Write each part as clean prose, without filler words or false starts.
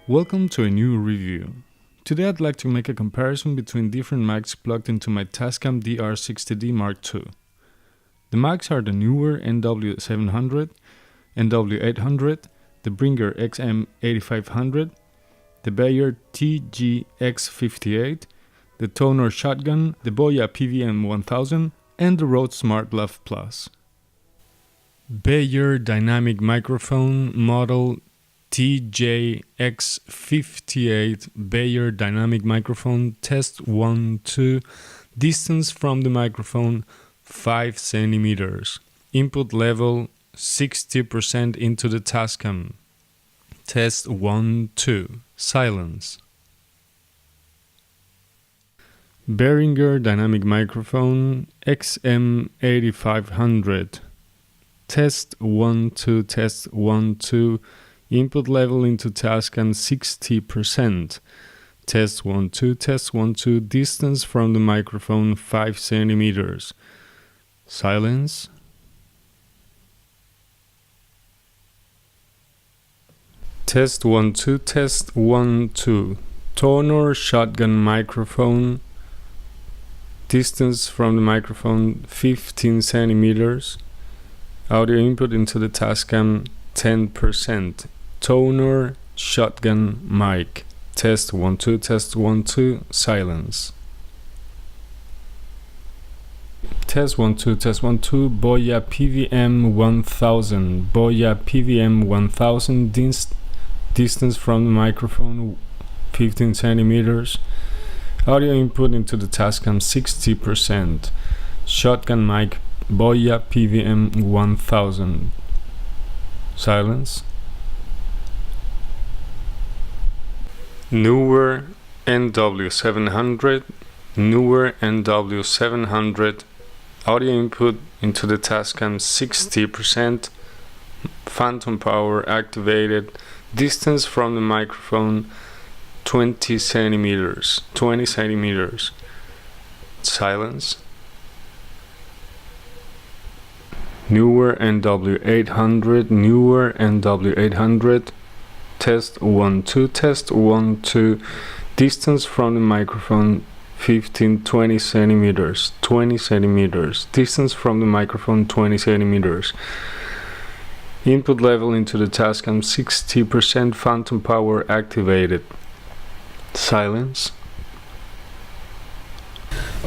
Welcome to a new review. Today I'd like to make a comparison between different mics plugged into my Tascam DR60D Mark II. The mics are the Neewer NW700, NW800, the Behringer XM8500, the Beyer TGX58, the Tonor shotgun, the Boya PVM1000, and the Rode smartlav Plus. Beyer dynamic microphone model TGX58 Beyer dynamic microphone test 1 2, distance from the microphone 5 cm, input level 60% into the tascam, test 1 2, silence. Behringer dynamic microphone XM8500 test 1 2, test 1 2, input level into tascam 60%. Test 1 2, test 1 2, distance from the microphone 5 cm. Silence. Test 1 2, test 1 2. Tonor shotgun microphone. Distance from the microphone 15 cm. Audio input into the tascam 10%. Tonor shotgun mic. Test 1 2, test 1 2, silence. Test 1 2, test 1 2, Boya PVM1000. Boya PVM1000, distance from the microphone 15 cm. Audio input into the tascam 60%. Shotgun mic Boya PVM1000. Silence. Neewer NW700, Neewer NW700, audio input into the tascam 60%, phantom power activated, distance from the microphone 20 cm, silence. Neewer NW800, Neewer NW800, test 1 2, test 1 2, distance from the microphone 20 cm, distance from the microphone 20 cm, input level into the tascam 60%, phantom power activated, silence.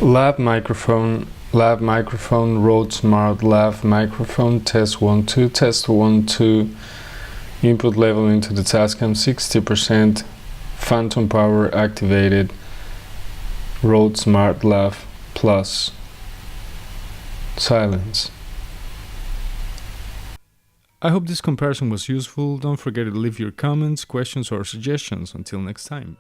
Lab microphone, Rode smartlav microphone, test 1 2, test 1 2, input level into the tascam 60%, phantom power activated, Rode smartlav Plus, silence. I hope this comparison was useful. Don't forget to leave your comments, questions or suggestions. Until next time.